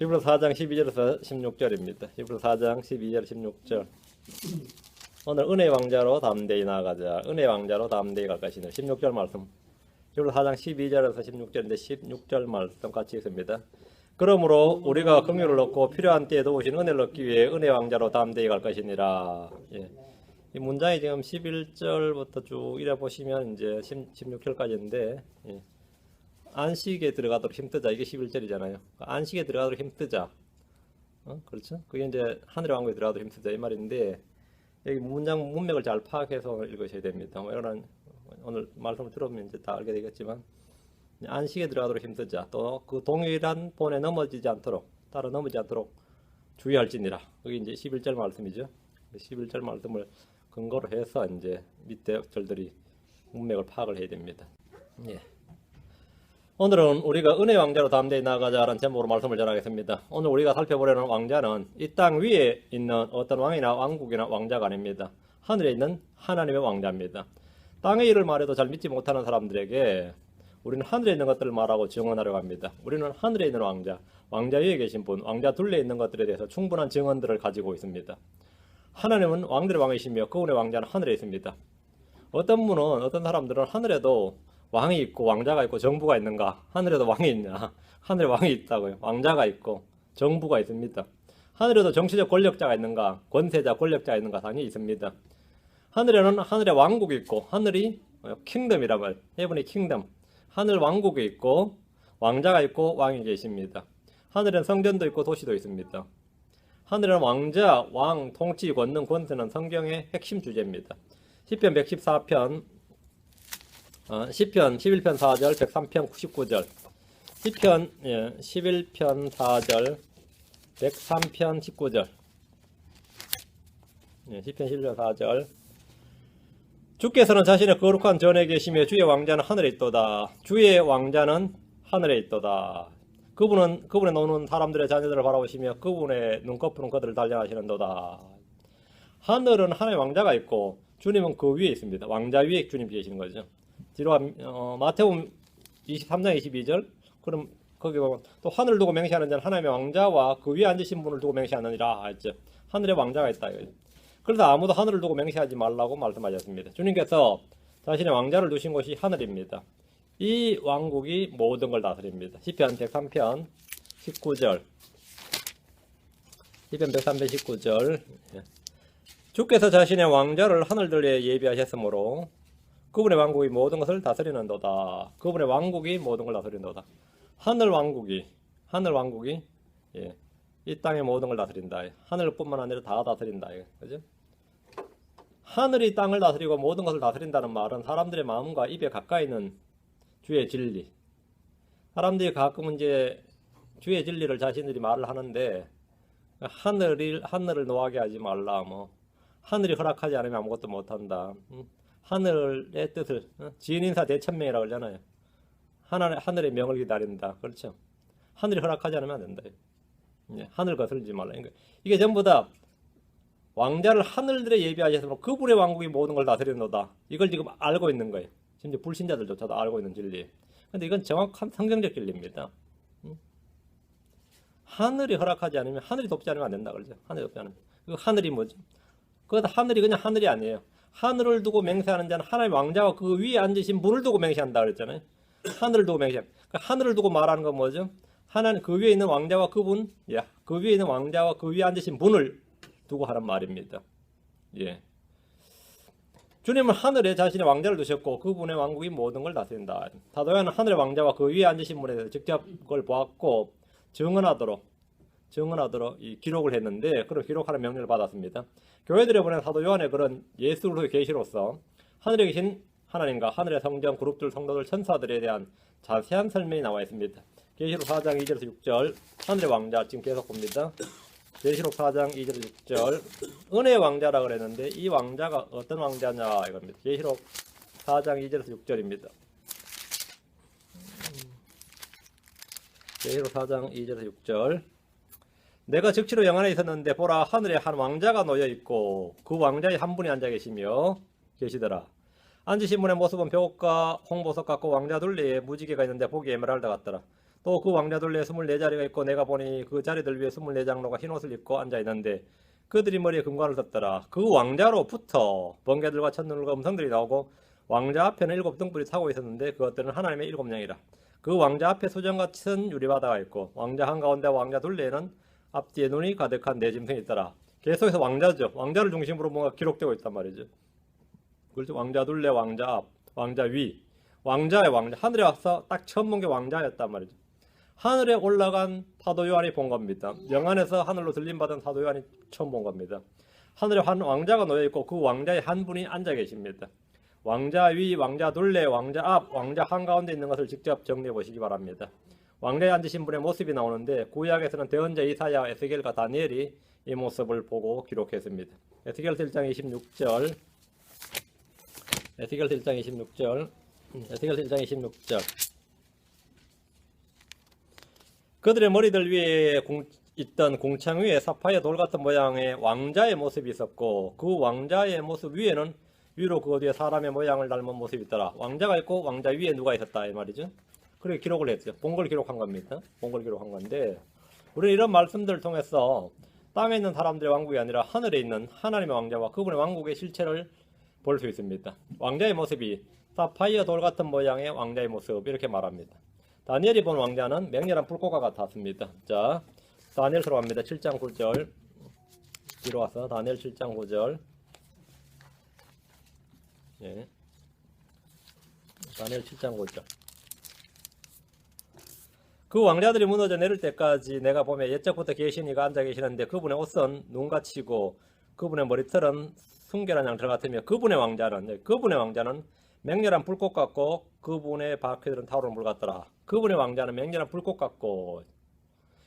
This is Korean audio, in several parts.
히브리 4장 12절에서 16절입니다. 히브리 4장 12절 16절. 오늘 은혜의 왕자로 담대히 나아가자. 은혜의 왕자로 담대히 갈 것이네. 16절 말씀. 히브리 4장 12절에서 16절인데 16절 말씀 같이 있습니다. 그러므로 우리가 긍휼을 얻고 필요한 때에 도우신 은혜를 얻기 위해 은혜의 왕자로 담대히 갈 것이니라. 예. 이 문장이 지금 11절부터 쭉 이래 보시면 이제 16절까지인데, 예. 안식에 들어가도록 힘쓰자. 이게 11절이잖아요. 안식에 들어가도록 힘쓰자. 그렇죠? 그게 이제 하늘의 왕국에 들어가도록 힘쓰자 이 말인데, 여기 문장 문맥을 잘 파악해서 읽으셔야 됩니다. 뭐 이런 오늘 말씀을 들어보면 이제 다 알게 되겠지만, 안식에 들어가도록 힘쓰자. 또 그 동일한 본에 넘어지지 않도록, 따라 넘어지지 않도록 주의할지니라. 그게 이제 11절 말씀이죠. 11절 말씀을 근거로 해서 이제 밑에 절들이 문맥을 파악을 해야 됩니다. 예. 오늘은 우리가 은혜 왕자로 담대히 나아가자라는 제목으로 말씀을 전하겠습니다. 오늘 우리가 살펴보려는 왕자는 이 땅 위에 있는 어떤 왕이나 왕국이나 왕자가 아닙니다. 하늘에 있는 하나님의 왕자입니다. 땅의 일을 말해도 잘 믿지 못하는 사람들에게 우리는 하늘에 있는 것들을 말하고 증언하려고 합니다. 우리는 하늘에 있는 왕자, 왕자 위에 계신 분, 왕자 둘레에 있는 것들에 대해서 충분한 증언들을 가지고 있습니다. 하나님은 왕들의 왕이시며 그분의 왕자는 하늘에 있습니다. 어떤 사람들은 하늘에도 왕이 있고 왕자가 있고 정부가 있는가? 하늘에도 왕이 있냐? 하늘에 왕이 있다고요. 왕자가 있고 정부가 있습니다. 하늘에도 정치적 권력자가 있는가? 권세자, 권력자가 있는가? 당연히 있습니다. 하늘에는 하늘의 왕국이 있고 하늘이 킹덤이라 말, 헤븐의 킹덤. 하늘 왕국이 있고 왕자가 있고 왕이 계십니다. 하늘에는 성전도 있고 도시도 있습니다. 하늘에는 왕자, 왕, 통치, 권능, 권세는 성경의 핵심 주제입니다. 시편 114편, 시편 11편 4절, 103편 99절, 시편 11편 4절, 103편 19절, 시편 11편 4절. 주께서는 자신의 거룩한 전에 계시며 주의 왕자는 하늘에 있도다. 주의 왕자는 하늘에 있도다. 그분의 노는 사람들의 자녀들을 바라보시며 그분의 눈꺼풀은 그들을 단련하시는도다. 하늘은 하나의 왕자가 있고 주님은 그 위에 있습니다. 왕자 위에 주님 계시는 거죠. 뒤로 마태복음 23장 22절. 그럼 거기 보면 또 하늘을 두고 맹세하는 자는 하나님의 왕자와 그 위에 앉으신 분을 두고 맹세하느니라 했죠. 하늘에 왕자가 있다. 그래서 아무도 하늘을 두고 맹세하지 말라고 말씀하셨습니다. 주님께서 자신의 왕자를 두신 곳이 하늘입니다. 이 왕국이 모든 걸 다스립니다. 시편 103편 19절. 시편 103편 19절. 주께서 자신의 왕자를 하늘들에 예비하셨으므로 그분의 왕국이 모든 것을 다스리는도다. 그분의 왕국이 모든 걸 다스리는도다. 하늘 왕국이 이 땅의 모든 걸 다스린다. 하늘뿐만 아니라 다 다스린다. 그죠? 하늘이 땅을 다스리고 모든 것을 다스린다는 말은 사람들의 마음과 입에 가까이 있는 주의 진리. 사람들이 가끔 이제 주의 진리를 자신들이 말을 하는데 하늘을 노하게 하지 말라. 뭐 하늘이 허락하지 않으면 아무것도 못한다. 하늘의 뜻을 지은인사 대천명이라고 그러잖아요. 하늘의 명을 기다린다. 그렇죠? 하늘이 허락하지 않으면 안 된다. 하늘 거슬리지 말라. 이게 전부 다 왕자를 하늘들에 예비하셔서 그분의 왕국이 모든 걸 다스리는도다. 이걸 지금 알고 있는 거예요. 심지어 불신자들조차도 알고 있는 진리. 근데 이건 정확한 성경적 진리입니다. 하늘이 허락하지 않으면, 하늘이 돕지 않으면 안 된다 그러죠. 하늘이 돕지 않으면. 그 하늘이 뭐죠? 그것도 하늘이 그냥 하늘이 아니에요. 하늘을 두고 맹세하는 자는 하나님의 왕자와 그 위에 앉으신 분을 두고 맹세한다 그랬잖아요. 하늘을 두고 맹세한다. 하늘을 두고 말하는 건 뭐죠? 하나님 그 위에 있는 왕자와 그분, 그 위에 있는 왕자와 그 위에 앉으신 분을 두고 하는 말입니다. 예. 주님은 하늘에 자신의 왕자를 두셨고 그분의 왕국이 모든 걸 다스린다. 사도 요한은 하늘의 왕자와 그 위에 앉으신 분에 대해서 직접 그걸 보았고 증언하도록 이 기록을 했는데 그런 기록하는 명령을 받았습니다. 교회들에 보낸 사도 요한의 그런 예수 그리스도의 계시로서 하늘에 계신 하나님과 하늘의 성전, 그룹들, 성도들, 천사들에 대한 자세한 설명이 나와 있습니다. 계시록 4장 2절에서 6절 하늘의 왕자 지금 계속 봅니다. 계시록 4장 2절에서 6절 은혜의 왕자라 그랬는데 이 왕자가 어떤 왕자냐 이겁니다. 계시록 4장 2절에서 6절입니다. 계시록 4장 2절에서 6절 내가 즉시로 영안에 있었는데 보라 하늘에 한 왕자가 놓여 있고 그 왕자의 한 분이 앉아 계시더라. 앉으신 분의 모습은 벽과 홍보석 같고 왕자 둘레에 무지개가 있는데 보기에 에메랄드 같더라. 또 그 왕자들 위에 24자리가 있고 내가 보니 그 자리들 위에 24장로가 흰옷을 입고 앉아있는데 그들이 머리에 금관을 썼더라. 그 왕자로부터 번개들과 첫눈과 음성들이 나오고 왕자 앞에는 7등불이 타고 있었는데 그것들은 하나님의 7명이라. 그 왕자 앞에 수정 같은 유리바다가 있고 왕자 한가운데 왕자 둘레에는 앞뒤에 눈이 가득한 네 짐승이 있더라. 계속해서 왕자죠. 왕자를 중심으로 뭔가 기록되고 있단 말이죠. 그렇죠. 왕자 둘레, 왕자 앞, 왕자 위, 왕자의 왕자. 하늘에 와서 딱 처음 본 게 왕자였단 말이죠. 하늘에 올라간 사도 요한이 본 겁니다. 영안에서 하늘로 들림받은 사도 요한이 처음 본 겁니다. 하늘에 한 왕자가 놓여 있고 그 왕자의 한 분이 앉아 계십니다. 왕자 위, 왕자 둘레, 왕자 앞, 왕자 한가운데 있는 것을 직접 정리해 보시기 바랍니다. 왕자에 앉으신 분의 모습이 나오는데 구약에서는 대언자 이사야, 에스겔과 다니엘이 이 모습을 보고 기록했습니다. 에스겔서 1장 26절, 에스겔서 1장 26절, 에스겔서 1장 26절. 그들의 머리들 위에 있던 궁창 위에 사파이어 돌 같은 모양의 왕자의 모습이 있었고 그 왕자의 모습 위에는 위로 그 뒤에 사람의 모양을 닮은 모습이 있더라. 왕자가 있고 왕자 위에 누가 있었다 이 말이죠. 그렇게 기록을 했죠. 본 걸 기록한 겁니다. 본 걸 기록한 건데 우리는 이런 말씀들을 통해서 땅에 있는 사람들의 왕국이 아니라 하늘에 있는 하나님의 왕자와 그분의 왕국의 실체를 볼 수 있습니다. 왕자의 모습이 사파이어 돌 같은 모양의 왕자의 모습 이렇게 말합니다. 다니엘이 본 왕자는 맹렬한 불꽃과 같았습니다. 자, 다니엘 들어갑니다. 7장 9절 뒤로 와서 다니엘 7장 9절. 예. 다니엘 7장 9절. 그 왕자들이 무너져 내릴 때까지 내가 보면 옛적부터 계신 이가 앉아 계시는데 그분의 옷은 눈같이고 그분의 머리털은 순결한 양털 같으며 그분의 왕자는 맹렬한 불꽃 같고 그분의 바퀴들은 타오르는 물 같더라. 그분의 왕자는 맹렬한 불꽃 같고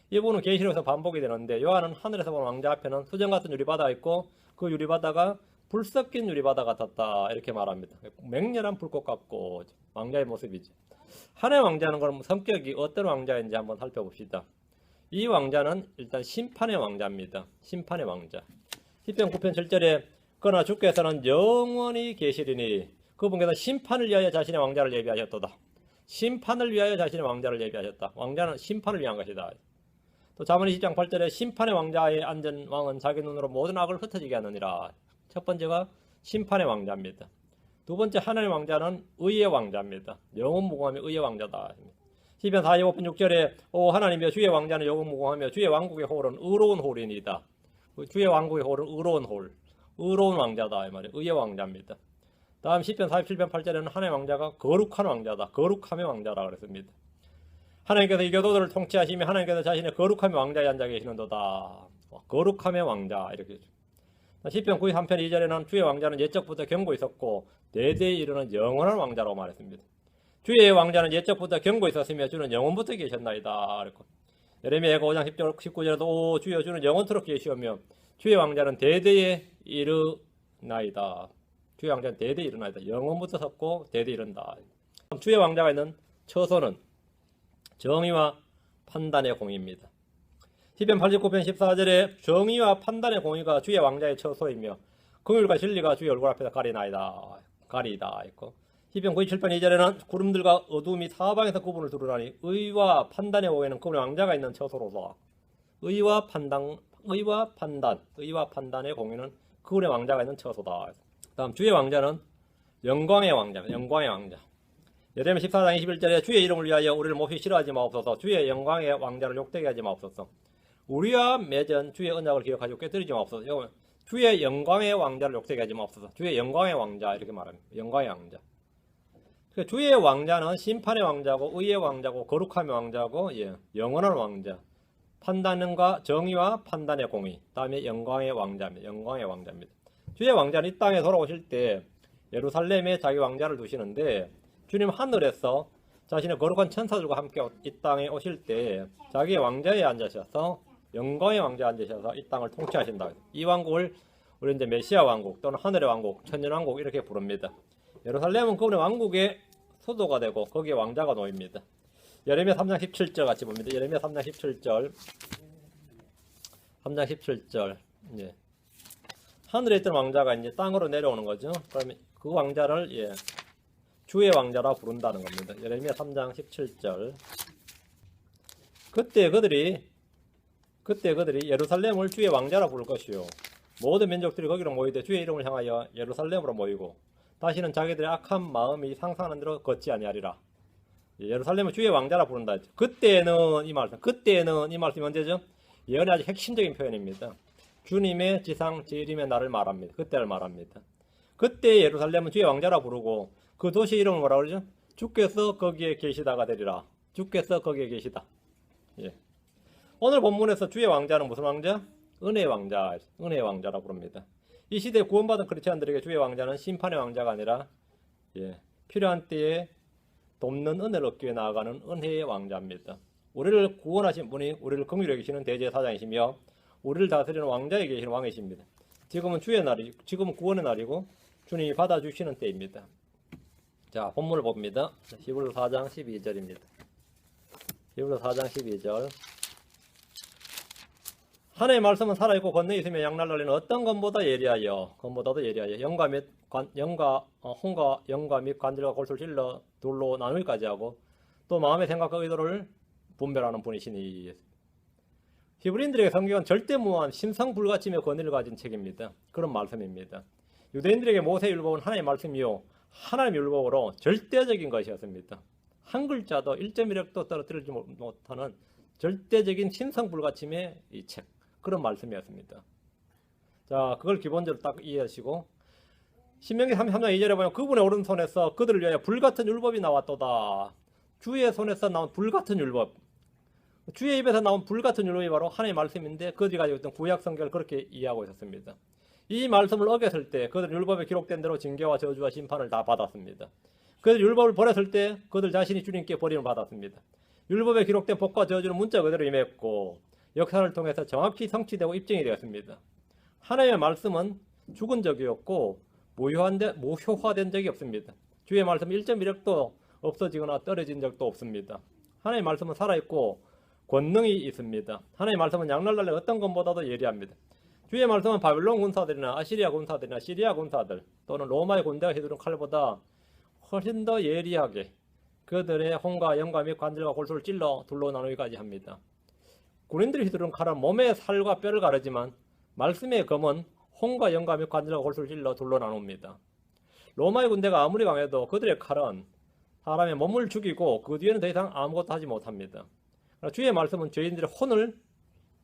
이 부분은 계시록에서 반복이 되는데 요한은 하늘에서 본 왕자 앞에는 수정 같은 유리바다가 있고 그 유리바다가 불 섞인 유리바다 같았다 이렇게 말합니다. 맹렬한 불꽃 같고 왕자의 모습이지. 하나의 왕자는 그럼 성격이 어떤 왕자인지 한번 살펴봅시다. 이 왕자는 일단 심판의 왕자입니다. 심판의 왕자. 시편 9편 7절에 그러나 주께서는 영원히 계시리니 그분께서 심판을 위하여 자신의 왕자를 예비하셨도다. 심판을 위하여 자신의 왕자를 예비하셨다. 왕자는 심판을 위한 것이다. 또 잠언 20장 8절에 심판의 왕자에 앉은 왕은 자기 눈으로 모든 악을 흩어지게 하느니라. 첫 번째가 심판의 왕자입니다. 두 번째 하나님의 왕자는 의의 왕자입니다. 영원무궁하며 의의 왕자다. 시편 45편 6절에 오 하나님이여 주의 왕자는 영원무궁하며 주의 왕국의 홀은 의로운 홀이니이다. 주의 왕국의 홀은 의로운 홀, 의로운 왕자다 이 말이에요. 의의 왕자입니다. 다음 시편 47편 8절에는 하나님의 왕자가 거룩한 왕자다. 거룩함의 왕자라 그랬습니다. 하나님께서 이 교도들을 통치하시며 하나님께서 자신의 거룩함의 왕자에 앉아 계시는도다. 거룩함의 왕자 이렇게 시편 93편 2절에는 주의 왕자는 옛적부터 경고 있었고 대대에 이르는 영원한 왕자라고 말했습니다. 주의 왕자는 옛적부터 경고 있었으며 주는 영원부터 계셨나이다. 그랬고 예레미야가 5장 10절 19절에도 오 주여 주는 영원토록 계시오며 주의 왕자는 대대에 이르나이다. 주의 왕자는 대대에 이르나이다. 영원부터 섰고 대대에 이른다. 주의 왕자가 있는 처소는 정의와 판단의 공의입니다. 시편 89편 14절에 정의와 판단의 공의가 주의 왕자의 처소이며 긍휼과 진리가 주의 얼굴 앞에서 가리이다 했고 시편 97편 2절에는 구름들과 어둠이 사방에서 그분을 두루라니 의와 판단의 공의는 그분의 왕자가 있는 처소로서 의와 판단의 공의는 그분의 왕자가 있는 처소다. 다음 주의 왕자는 영광의 왕자. 예레미야 14장 21절에 주의 이름을 위하여 우리를 몹시 싫어하지 마옵소서. 주의 영광의 왕자를 욕되게 하지 마옵소서. 우리와 맺은 주의 언약을 기억하시고 깨뜨리지 마옵소서. 주의 영광의 왕자를 욕되게 하지 마옵소서. 주의 영광의 왕자 이렇게 말합니다. 영광의 왕자. 주의 왕자는 심판의 왕자고 의의 왕자고 거룩함의 왕자고 영원한 왕자. 판단과 정의와 판단의 공의. 다음에 영광의 왕자입니다. 주의 왕자는 이 땅에 돌아오실 때 예루살렘에 자기 왕자를 두시는데 주님 하늘에서 자신의 거룩한 천사들과 함께 이 땅에 오실 때 자기의 왕자에 앉으셔서 영광의 왕자에 앉으셔서 이 땅을 통치하신다. 이 왕국을 우리 이제 메시아 왕국 또는 하늘의 왕국, 천년 왕국 이렇게 부릅니다. 예루살렘은 그분의 왕국의 수도가 되고 거기에 왕자가 놓입니다. 예레미야 3장 17절 같이 봅니다. 예레미야 3장 17절. 예. 하늘에 있던 왕자가 이제 땅으로 내려오는 거죠. 그러면 그 왕자를 주의 왕자라 부른다는 겁니다. 예레미야 3장 17절. 그때 그들이 예루살렘을 주의 왕자라 부를 것이요 모든 민족들이 거기로 모이되 주의 이름을 향하여 예루살렘으로 모이고 다시는 자기들의 악한 마음이 상상하는 대로 걷지 아니하리라. 예루살렘을 주의 왕자라 부른다. 그때는 이 말씀이 언제죠? 예언의 아주 핵심적인 표현입니다. 주님의 지상 재림의 날을 말합니다. 그때를 말합니다. 그때 예루살렘은 주의 왕자라 부르고 그 도시 이름을 뭐라 그러죠? 주께서 거기에 계시다가 되리라. 주께서 거기에 계시다. 예. 오늘 본문에서 주의 왕자는 무슨 왕자? 은혜의 왕자, 은혜의 왕자라 부릅니다. 이 시대에 구원받은 크리스천들에게 주의 왕자는 심판의 왕자가 아니라 필요한 때에 돕는 은혜를 얻기 위해 나아가는 은혜의 왕자입니다. 우리를 구원하신 분이 우리를 긍휼히 여기시는 대제사장이시며 우리를 다스리는 왕자에 계시는 왕이십니다. 지금은 지금은 구원의 날이고 주님이 받아주시는 때입니다. 자, 본문을 봅니다. 히브리서 4장 12절입니다. 히브리서 4장 12절. 하나님의 말씀은 살아있고 권능이 있으며 양날 날리는 어떤 것보다 예리하여 영과 및 홍과 영과 및 관절과 골수를 찔러 둘로 나누기까지 하고 또 마음의 생각과 의도를 분별하는 분이시니. 히브리인들에게 성경은 절대무한 심성불가침의 권위를 가진 책입니다. 그런 말씀입니다. 유대인들에게 모세율법은 하나님의 말씀이요 하나님의 율법으로 절대적인 것이었습니다. 한 글자도 1.1획도 떨어뜨리지 못하는 절대적인 심성불가침의 이 책, 그런 말씀이었습니다. 자, 그걸 기본적으로 딱 이해하시고 신명기 33장 2절에 보면 그분의 오른손에서 그들을 위하여 불같은 율법이 나왔도다. 주의 손에서 나온 불같은 율법, 주의 입에서 나온 불같은 율법이 바로 하나님의 말씀인데 그들이 가지고 있던 구약 성경을 그렇게 이해하고 있었습니다. 이 말씀을 어겼을 때 그들은 율법에 기록된 대로 징계와 저주와 심판을 다 받았습니다. 그들 율법을 버렸을 때 그들 자신이 주님께 버림을 받았습니다. 율법에 기록된 복과 저주는 문자 그대로 임했고 역사를 통해서 정확히 성취되고 입증이 되었습니다. 하나님의 말씀은 죽은 적이 없고 무효화된 적이 없습니다. 주의 말씀 1.1획도 없어지거나 떨어진 적도 없습니다. 하나님의 말씀은 살아있고 권능이 있습니다. 하나님의 말씀은 양날날래 어떤 것보다도 예리합니다. 주의 말씀은 바빌론 군사들이나 아시리아 군사들이나 시리아 군사들 또는 로마의 군대가 휘두른 칼보다 훨씬 더 예리하게 그들의 홍과 영과 및 관절과 골수를 찔러 둘로 나누기까지 합니다. 군인들이 휘두른 칼은 몸의 살과 뼈를 가르지만 말씀의 검은 홍과 영과 및 관절과 골수를 찔러 둘로 나눕니다. 로마의 군대가 아무리 강해도 그들의 칼은 사람의 몸을 죽이고 그 뒤에는 더 이상 아무것도 하지 못합니다. 주의 말씀은 죄인들의 혼을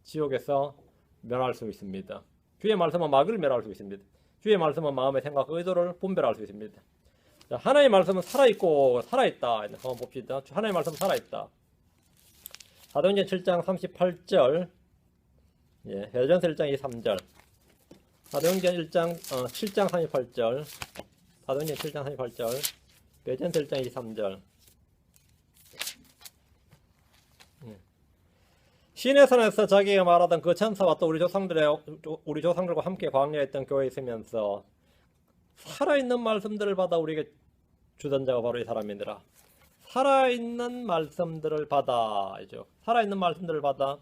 지옥에서 멸할 수 있습니다. 주의 말씀은 마귀를 멸할 수 있습니다. 주의 말씀은 마음의 생각과 의도를 분별할 수 있습니다. 자, 하나님의 말씀은 살아있고 살아있다. 한번 봅시다. 하나님의 말씀은 살아있다. 사도행전 7장 38절, 베드로전서 1장 23절, 사도행전 7장 38절, 사도행전 7장 38절, 베드로전서 1장 23절. 신의 산에서 자기가 말하던 그 천사와 또 우리 조상들과 함께 광야했던 교회에 있으면서 살아있는 말씀들을 받아 우리에게 주던 자가 바로 이 사람이니라. 살아있는 말씀들을 받아, 살아있는 말씀들을 받아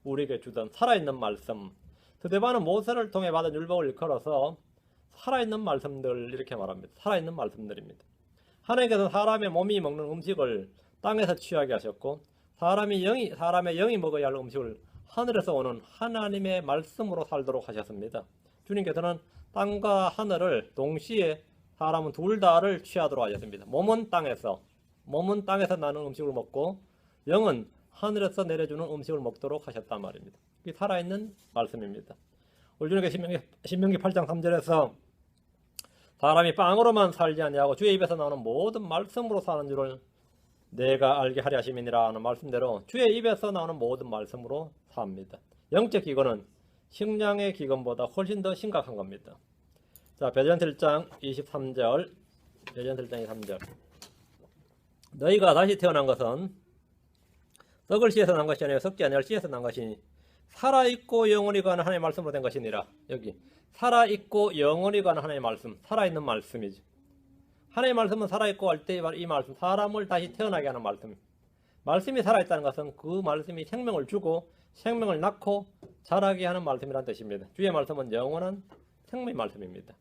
우리에게 주던 살아있는 말씀. 스데반은 모세를 통해 받은 율법을 일컬어서 살아있는 말씀들 이렇게 말합니다. 살아있는 말씀들입니다. 하나님께서는 사람의 몸이 먹는 음식을 땅에서 취하게 하셨고 사람의 영이 먹어야 할 음식을 하늘에서 오는 하나님의 말씀으로 살도록 하셨습니다. 주님께서는 땅과 하늘을 동시에 사람은 둘 다를 취하도록 하셨습니다. 몸은 땅에서 나는 음식을 먹고 영은 하늘에서 내려주는 음식을 먹도록 하셨단 말입니다. 이게 살아있는 말씀입니다. 우리 주님께 신명기 8장 3절에서 사람이 빵으로만 살지 아니하고 주의 입에서 나오는 모든 말씀으로 사는 줄을 내가 알게 하려 하심이니라 하는 말씀대로 주의 입에서 나오는 모든 말씀으로 삽니다. 영적 기근은 식량의 기근보다 훨씬 더 심각한 겁니다. 자, 베드로전서 1장 23절, 베드로전서 1장 23절. 너희가 다시 태어난 것은 썩을 씨에서 난 것이 아니라 썩지 아니할 씨에서 난 것이니 살아있고 영원히 가는 하나님의 말씀으로 된 것이니라. 여기 살아있고 영원히 가는 하나님의 말씀, 살아있는 말씀이죠. 하나님의 말씀은 살아있고 할 때 이 말씀, 사람을 다시 태어나게 하는 말씀. 말씀이 살아있다는 것은 그 말씀이 생명을 주고 생명을 낳고 자라게 하는 말씀이라는 뜻입니다. 주의 말씀은 영원한 생명의 말씀입니다.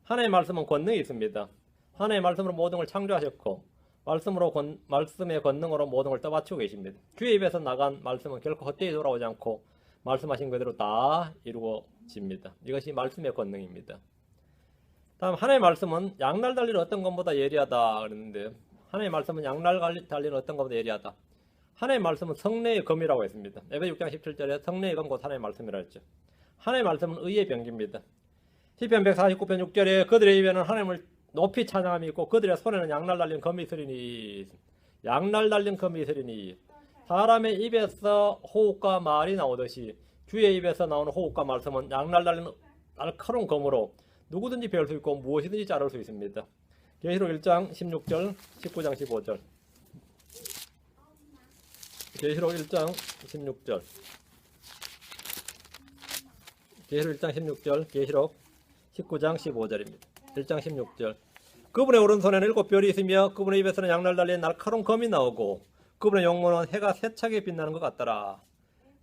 하나님의 말씀은 권능이 있습니다. 하나님의 말씀으로 모든 걸 창조하셨고 말씀의 권능으로 모든 걸 떠받치고 계십니다. 주의 입에서 나간 말씀은 결코 헛되이 돌아오지 않고 말씀하신 그대로 다 이루어집니다. 이것이 말씀의 권능입니다. 다음 하나님의 말씀은 양날 달리는 어떤 것보다 예리하다 그랬는데, 하나님의 말씀은 양날 달리는 어떤 것보다 예리하다. 하나님의 말씀은 성례의 검이라고 했습니다. 에베 6장 17절에 성례의 검 곧 하나님의 말씀이라 했죠. 하나님의 말씀은 의의 병기입니다. 시편 149편 6절에 그들의 입에는 하나님을 높이 찬양함이 있고 그들의 손에는 양날 달린 검이 있으리니, 양날 달린 검이 있으리니. 사람의 입에서 호흡과 말이 나오듯이 주의 입에서 나오는 호흡과 말씀은 양날 달린 날카로운 검으로 누구든지 배울 수 있고 무엇이든지 자를 수 있습니다. 계시록 1장 16절, 19장 15절. 계시록 1장 16절. 계시록 1장 16절, 계시록 19장 15절입니다. 1장 16절. 그분의 오른손에는 7별이 있으며 그분의 입에서는 양날 달린 날카로운 검이 나오고 그분의 용모는 해가 세차게 빛나는 것 같더라.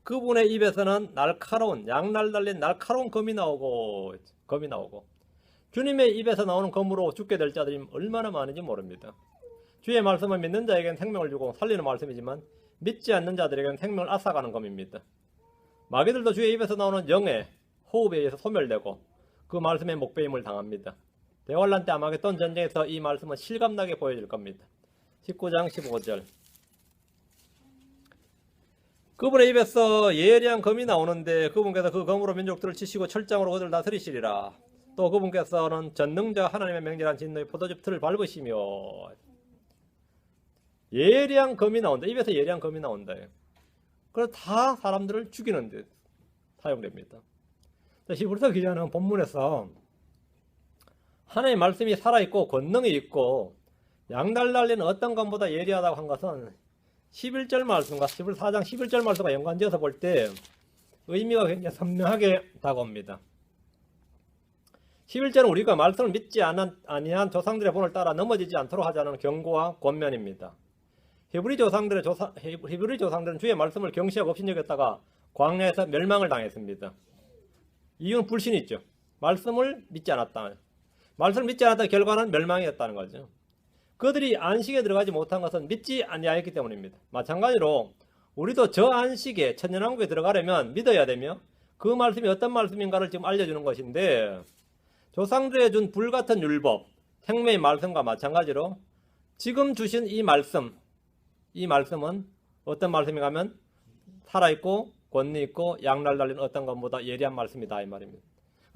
그분의 입에서는 날카로운 양날 달린 날카로운 검이 나오고 주님의 입에서 나오는 검으로 죽게 될 자들이 얼마나 많은지 모릅니다. 주의 말씀은 믿는 자에게는 생명을 주고 살리는 말씀이지만 믿지 않는 자들에게는 생명을 앗아가는 검입니다. 마귀들도 주의 입에서 나오는 영의 호흡에 의해서 소멸되고 그 말씀에 목배임을 당합니다. 대환란 때 아마겟돈 전쟁에서 이 말씀은 실감나게 보여질 겁니다. 19장 15절. 그분의 입에서 예리한 검이 나오는데 그분께서 그 검으로 민족들을 치시고 철장으로 그들을 다스리시리라. 또 그분께서는 전능자 하나님의 맹렬한 진노의 포도즙 틀을 밟으시며. 예리한 검이 나온다. 입에서 예리한 검이 나온다. 그래서 다 사람들을 죽이는 데 사용됩니다. 히브리서 기자는 본문에서 하나님의 말씀이 살아있고 권능이 있고 양날 달리는 어떤 것보다 예리하다고 한 것은 11절 말씀과 4장 11절 말씀과 연관지어서 볼 때 의미가 굉장히 선명하게 다가옵니다. 11절은 우리가 말씀을 믿지 아니한 조상들의 본을 따라 넘어지지 않도록 하자는 경고와 권면입니다. 히브리 조상들은 주의 말씀을 경시하고 업신여겼다가 광야에서 멸망을 당했습니다. 이유는 불신이 있죠. 말씀을 믿지 않았다. 말씀을 믿지 않았던 결과는 멸망이었다는 거죠. 그들이 안식에 들어가지 못한 것은 믿지 아니하였기 때문입니다. 마찬가지로 우리도 저 안식에 천년왕국에 들어가려면 믿어야 되며 그 말씀이 어떤 말씀인가를 지금 알려주는 것인데, 조상들에 준 불같은 율법, 생명의 말씀과 마찬가지로 지금 주신 이 말씀은 어떤 말씀인가 하면 살아있고 권위 있고 양날 달린 어떤 것보다 예리한 말씀이다 이 말입니다.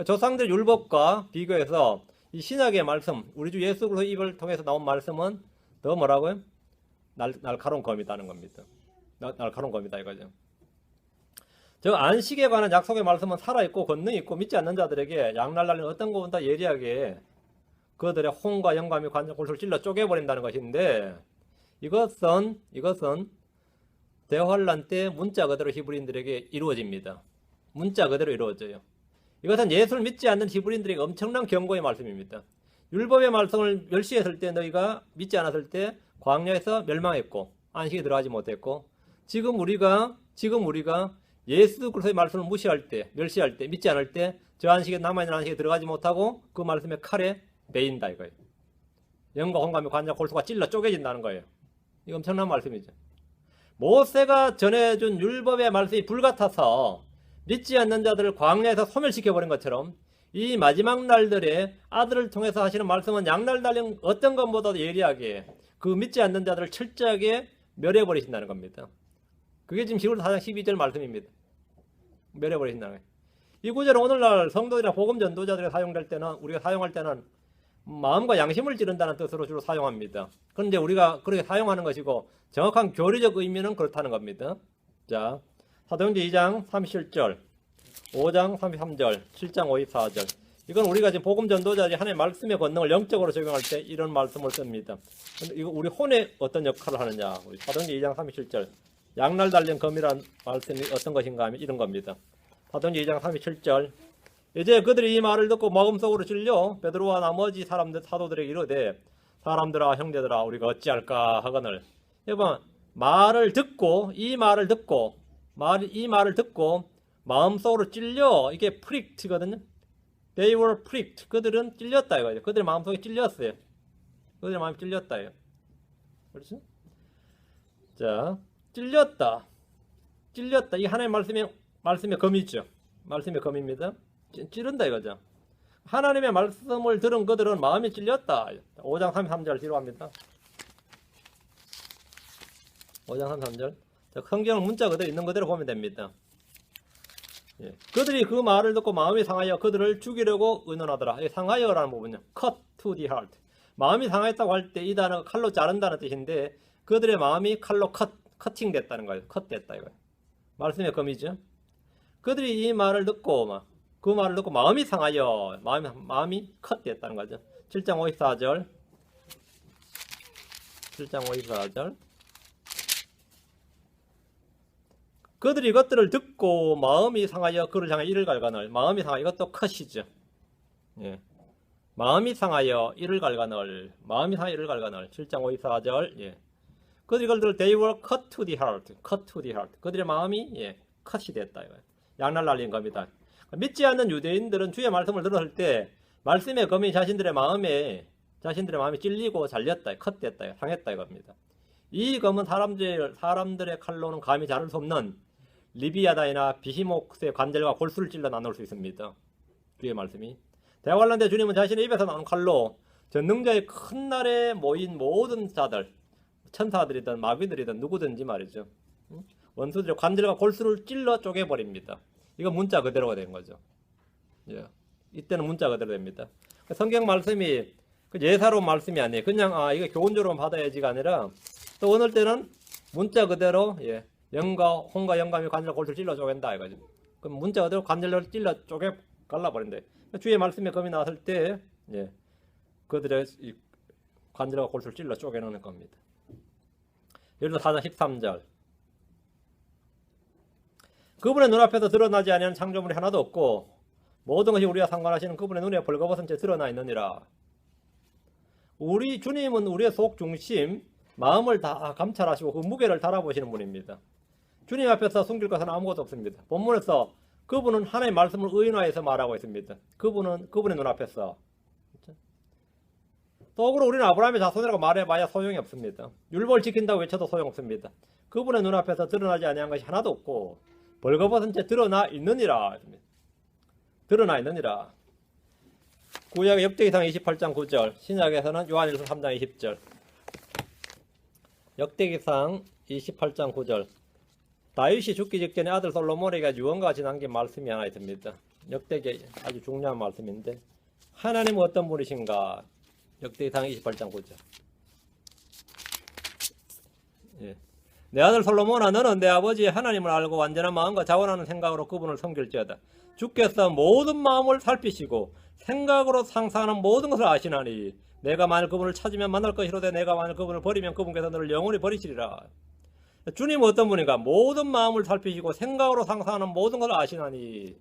조상들의 율법과 비교해서 이 신약의 말씀, 우리 주 예수 그리스도의 입을 통해서 나온 말씀은 더 뭐라고요? 날카로운 검이다는 겁니다. 날카로운 검이다 이거죠. 저 안식에 관한 약속의 말씀은 살아있고 권능이 있고 믿지 않는 자들에게 양날 달린 어떤 것보다 예리하게 그들의 혼과 영감이 관절 골수를 찔러 쪼개버린다는 것인데, 이것은 대환란 때 문자 그대로 히브리인들에게 이루어집니다. 문자 그대로 이루어져요. 이것은 예수를 믿지 않는 히브리인들에게 엄청난 경고의 말씀입니다. 율법의 말씀을 멸시했을 때, 너희가 믿지 않았을 때 광야에서 멸망했고 안식에 들어가지 못했고, 지금 우리가 예수 그리스도의 말씀을 무시할 때, 멸시할 때, 믿지 않을 때 저 안식에 남아있는 안식에 들어가지 못하고 그 말씀의 칼에 베인다 이거예요. 영과 혼감이 관자 골수가 찔러 쪼개진다는 거예요. 이거 엄청난 말씀이죠. 모세가 전해준 율법의 말씀이 불같아서 믿지 않는 자들을 광야에서 소멸시켜버린 것처럼 이 마지막 날들에 아들을 통해서 하시는 말씀은 양날 달린 어떤 것보다도 예리하게 그 믿지 않는 자들을 철저하게 멸해버리신다는 겁니다. 그게 지금 히브리서 4장 12절 말씀입니다. 멸해버리신다는 거예요. 이 구절은 오늘날 성도들이나 복음 전도자들이 사용될 때는, 우리가 사용할 때는 마음과 양심을 찌른다는 뜻으로 주로 사용합니다. 그런데 우리가 그렇게 사용하는 것이고 정확한 교리적 의미는 그렇다는 겁니다. 자, 사도행전 2장 37절, 5장 33절, 7장 54절. 이건 우리가 지금 복음 전도자들이 하나님의 말씀의 권능을 영적으로 적용할 때 이런 말씀을 씁니다. 이거 우리 혼에 어떤 역할을 하느냐. 사도행전 2장 37절. 양날 달린 검이란 말씀이 어떤 것인가 하면 이런 겁니다. 사도행전 2장 37절. 이제 그들이 이 말을 듣고 마음속으로 찔려 베드로와 나머지 사도들에게 이르되, 사람들아 형제들아 우리가 어찌할까 하거늘. 여러분, 이 말을 듣고 마음속으로 찔려, 이게 pricked거든요. They were pricked. 그들은 찔렸다 이거죠. 그들의 마음속에 찔렸어요. 그들의 마음이 찔렸다요. 그렇죠? 자, 찔렸다. 이 하나님 말씀의 검이죠. 말씀의 검입니다. 찌른다 이거죠. 하나님의 말씀을 들은 그들은 마음이 찔렸다. 5장 33절 기록합니다. 5장 33절. 성경 문자 그대로 있는 그대로 보면 됩니다. 예. 그들이 그 말을 듣고 마음이 상하여 그들을 죽이려고 의논하더라. 상하여라는 부분이요. cut to the heart. 마음이 상하였다고 할 때 이 단어가 칼로 자른다는 뜻인데 그들의 마음이 칼로 커팅 됐다는 거예요. 컷 됐다 이거예요. 말씀의 검이죠. 그들이 이 말을 듣고 그 말을 듣고 마음이 상하여 마음이 컷 됐다는 거죠. 7장 54절. 7장 54절. 그들이 이것들을 듣고 마음이 상하여 그를 향해 이를 갈가늘. 마음이 상하여 이것도 컷이죠. 예. 마음이 상하여 이를 갈가늘. 마음이 상하여 이를 갈가늘. 7장 54절. 예. 그들이 그들을 they were cut to the heart. cut to the heart. 그들의 마음이 컷이 됐다 이거예요. 양날 날린 겁니다. 믿지 않는 유대인들은 주의 말씀을 들었을 때 말씀의 검이 자신들의 마음이 찔리고 잘렸다, 컷됐다, 상했다 이겁니다. 이 검은 사람들의 칼로는 감히 자를 수 없는 리비아다이나 비히모스의 관절과 골수를 찔러 나눌 수 있습니다. 주의 말씀이. 대관란대 주님은 자신의 입에서 나온 칼로 전능자의 큰 날에 모인 모든 자들, 천사들이든 마귀들이든 누구든지 말이죠. 원수들의 관절과 골수를 찔러 쪼개버립니다. 이거 문자 그대로가 된 거죠. 예. 이때는 문자 그대로 됩니다. 성경 말씀이 예사로운 말씀이 아니에요. 그냥 이거 교훈적으로만 받아야지가 아니라 또 어느 때는 문자 그대로 홍과 영감이 관절 골수를 찔러 쪼갠다 이거죠. 그럼 문자 그대로 관절을 찔러 쪼개 갈라버린대. 주의 말씀에 검이 나왔을 때 그들의 관절과 골수를 찔러 쪼개는 겁니다. 예를 들어 4장 13절. 그분의 눈앞에서 드러나지 아니하는 창조물이 하나도 없고 모든 것이 우리와 상관하시는 그분의 눈에 벌거벗은 채 드러나 있느니라. 우리 주님은 우리의 속 중심, 마음을 다 감찰하시고 그 무게를 달아보시는 분입니다. 주님 앞에서 숨길 것은 아무것도 없습니다. 본문에서 그분은 하나님의 말씀을 의인화해서 말하고 있습니다. 그분의 눈앞에서. 속으로 우리는 아브라함의 자손이라고 말해봐야 소용이 없습니다. 율법을 지킨다고 외쳐도 소용없습니다. 그분의 눈앞에서 드러나지 아니한 것이 하나도 없고 벌거벗은 채 드러나 있느니라. 드러나 있느니라. 구약 역대기상 28장 9절, 신약에서는 요한일서 3장 20절. 역대기상 28장 9절. 다윗이 죽기 직전에 아들 솔로몬에게 유언과 같이 남긴 말씀이 하나 있습니다. 역대기 아주 중요한 말씀인데 하나님은 어떤 분이신가? 역대기상 28장 9절. 예. 내 아들 솔로몬아, 너는 내 아버지 하나님을 알고 완전한 마음과 자원하는 생각으로 그분을 섬길지어다. 주께서 모든 마음을 살피시고 생각으로 상상하는 모든 것을 아시나니 내가 만일 그분을 찾으면 만날 것이로되 내가 만일 그분을 버리면 그분께서 너를 영원히 버리시리라. 주님은 어떤 분인가? 모든 마음을 살피시고 생각으로 상상하는 모든 것을 아시나니.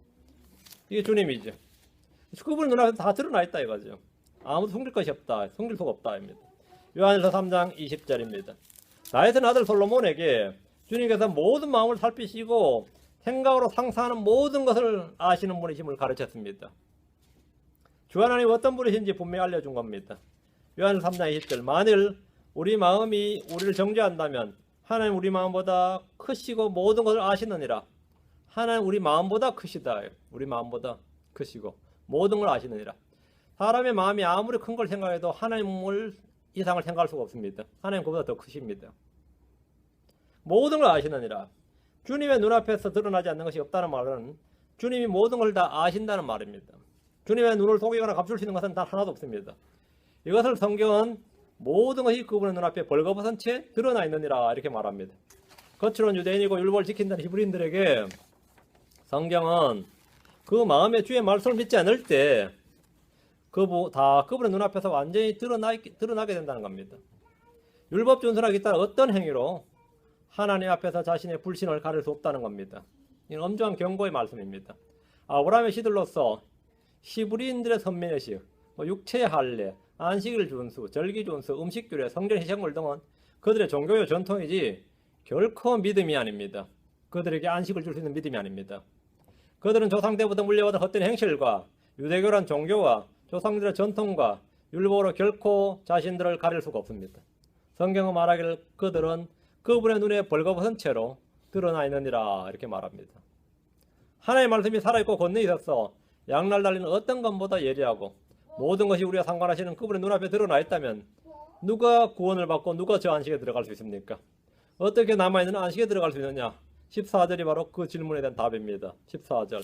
이게 주님이죠. 그분 눈앞에 다 드러나 있다 이거죠. 아무도 숨길 것이 없다. 숨길 수가 없다 입니다. 요한일서 3장 20절입니다. 다윗은 아들 솔로몬에게 주님께서 모든 마음을 살피시고 생각으로 상상하는 모든 것을 아시는 분이심을 가르쳤습니다. 주 하나님 어떤 분이신지 분명히 알려준 겁니다. 요한일서 3장 20절. 만일 우리 마음이 우리를 정죄한다면 하나님 우리 마음보다 크시고 모든 것을 아시느니라. 하나님 우리 마음보다 크시다. 우리 마음보다 크시고 모든 걸 아시느니라. 사람의 마음이 아무리 큰 걸 생각해도 하나님을 이상을 생각할 수가 없습니다. 하나님 그보다 더 크십니다. 모든 걸 아시느니라. 주님의 눈앞에서 드러나지 않는 것이 없다는 말은 주님이 모든 걸 다 아신다는 말입니다. 주님의 눈을 속이거나 감출 수 있는 것은 단 하나도 없습니다. 이것을 성경은 모든 것이 그분의 눈앞에 벌거벗은 채 드러나 있느니라 이렇게 말합니다. 겉으로는 유대인이고 율법을 지킨다는 히브리인들에게 성경은 그 마음에 주의 말씀을 믿지 않을 때 그분의 눈앞에서 완전히 드러나게 된다는 겁니다. 율법 준수하겠다는 어떤 행위로 하나님 앞에서 자신의 불신을 가릴 수 없다는 겁니다. 이는 엄중한 경고의 말씀입니다. 아브라함의 시들로서 히브리인들의 선민의식, 육체의 할례, 안식일 준수, 절기 준수, 음식규례, 성전 희생물 등은 그들의 종교의 전통이지 결코 믿음이 아닙니다. 그들에게 안식을 줄 수 있는 믿음이 아닙니다. 그들은 조상 때부터 물려받은 헛된 행실과 유대교란 종교와 조상들의 전통과 율법으로 결코 자신들을 가릴 수가 없습니다. 성경은 말하기를 그들은 그분의 눈에 벌거벗은 채로 드러나 있느니라 이렇게 말합니다. 하나님의 말씀이 살아있고 권능이 있어서 양날 달리는 어떤 것보다 예리하고 모든 것이 우리가 상관하시는 그분의 눈앞에 드러나 있다면 누가 구원을 받고 누가 저 안식에 들어갈 수 있습니까? 어떻게 남아있는 안식에 들어갈 수 있느냐? 14절이 바로 그 질문에 대한 답입니다. 14절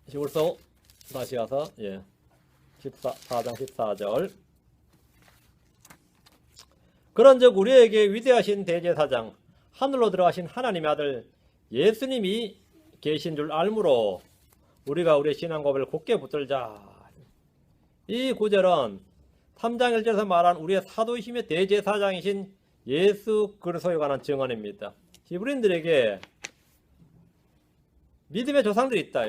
히브리서 다시 가서 4장 14절 그런즉 우리에게 위대하신 대제사장 하늘로 들어가신 하나님의 아들 예수님이 계신 줄 알므로 우리가 우리의 신앙 고백을 굳게 붙들자. 이 구절은 3장 1절에서 말한 우리의 사도이시며 대제사장이신 예수 그리스도에 관한 증언입니다. 히브리인들에게 믿음의 조상들이 있다.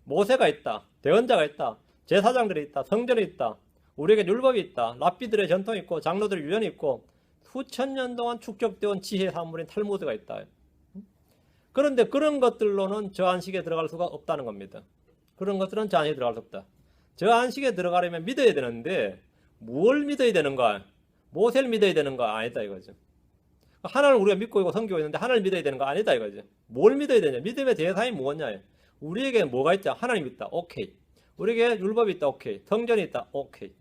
모세가 있다. 대언자가 있다. 제사장들이 있다. 성전이 있다. 우리에게 율법이 있다. 랍비들의 전통이 있고 장로들의 유언이 있고 수천 년 동안 축적되어 온 지혜 산물인 탈무드가 있다. 그런데 그런 것들로는 저 안식에 들어갈 수가 없다는 겁니다. 그런 것들은 저 안식에 들어갈 수 없다. 저 안식에 들어가려면 믿어야 되는데 뭘 믿어야 되는가? 모세를 믿어야 되는가? 아니다 이거죠. 하나님을 우리가 믿고 있고 섬기고 있는데 하나님을 믿어야 되는 거 아니다 이거죠. 뭘 믿어야 되냐? 믿음의 대상이 뭐냐? 우리에게 뭐가 있다? 하나님 있다. 오케이. 우리에게 율법이 있다. 오케이. 성전이 있다. 오케이.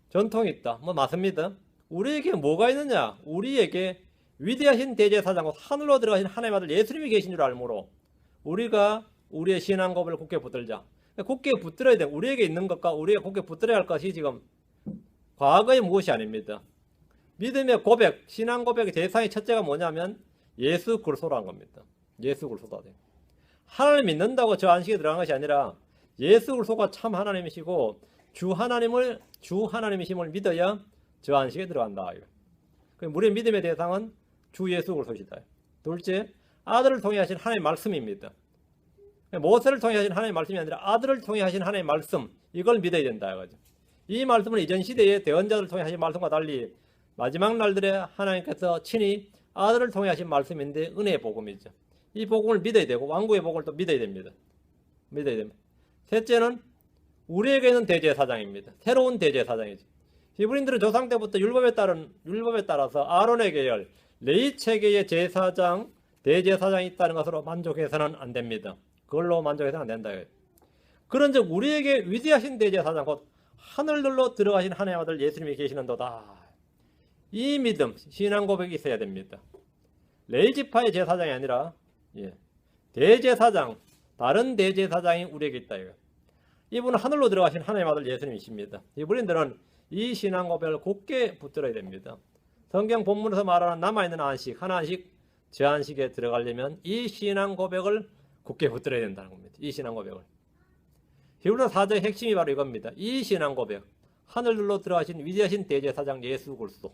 전통이 있다. 뭐 맞습니다. 우리에게 뭐가 있느냐? 우리에게 위대하신 대제사장과 하늘로 들어가신 하나님의 아들 예수님이 계신 줄 알므로 우리가 우리의 신앙 고백을 굳게 붙들자. 굳게 붙들어야 돼. 우리에게 있는 것과 우리가 굳게 붙들어야 할 것이 지금 과거의 무엇이 아닙니다. 믿음의 고백, 신앙 고백의 대상의 첫째가 뭐냐면 예수 그리스도라는 겁니다. 예수 그리스도다. 하나님을 믿는다고 저 안식에 들어간 것이 아니라 예수 그리스도가 참 하나님이시고 주 하나님이심을 믿어야 저 안식에 들어간다. 우리의 믿음의 대상은 주 예수 그리스도시다. 둘째, 아들을 통해 하신 하나님의 말씀입니다. 모세를 통해 하신 하나님의 말씀이 아니라 아들을 통해 하신 하나님의 말씀, 이걸 믿어야 된다. 이 말씀은 이전 시대의 대언자들을 통해 하신 말씀과 달리 마지막 날들에 하나님께서 친히 아들을 통해 하신 말씀인데 은혜의 복음이죠. 이 복음을 믿어야 되고 왕국의 복음을 또 믿어야 됩니다. 믿어야 됩니다. 셋째는 우리에게 있는 대제사장입니다. 새로운 대제사장이죠. 히브리인들은 조상 때부터 율법에 따라서 아론의 계열, 레위 체계의 제사장, 대제사장이 있다는 것으로 만족해서는 안 됩니다. 그걸로 만족해서는 안 된다. 그런즉 우리에게 위대하신 대제사장 곧 하늘들로 들어가신 하나님의 아들 예수님이 계시는도다. 이 믿음, 신앙 고백이 있어야 됩니다. 레위지파의 제사장이 아니라 대제사장, 다른 대제사장이 우리에게 있다. 이분은 하늘로 들어가신 하나님의 아들 예수님이십니다. 히브리인들은 이 신앙 고백을 굳게 붙들어야 됩니다. 성경 본문에서 말하는 남아있는 안식, 한 안식, 저 안식에 들어가려면 이 신앙 고백을 굳게 붙들어야 된다는 겁니다. 이 신앙 고백을. 히브리서 4장의 핵심이 바로 이겁니다. 이 신앙 고백, 하늘로 들어가신 위대하신 대제사장 예수 그리스도.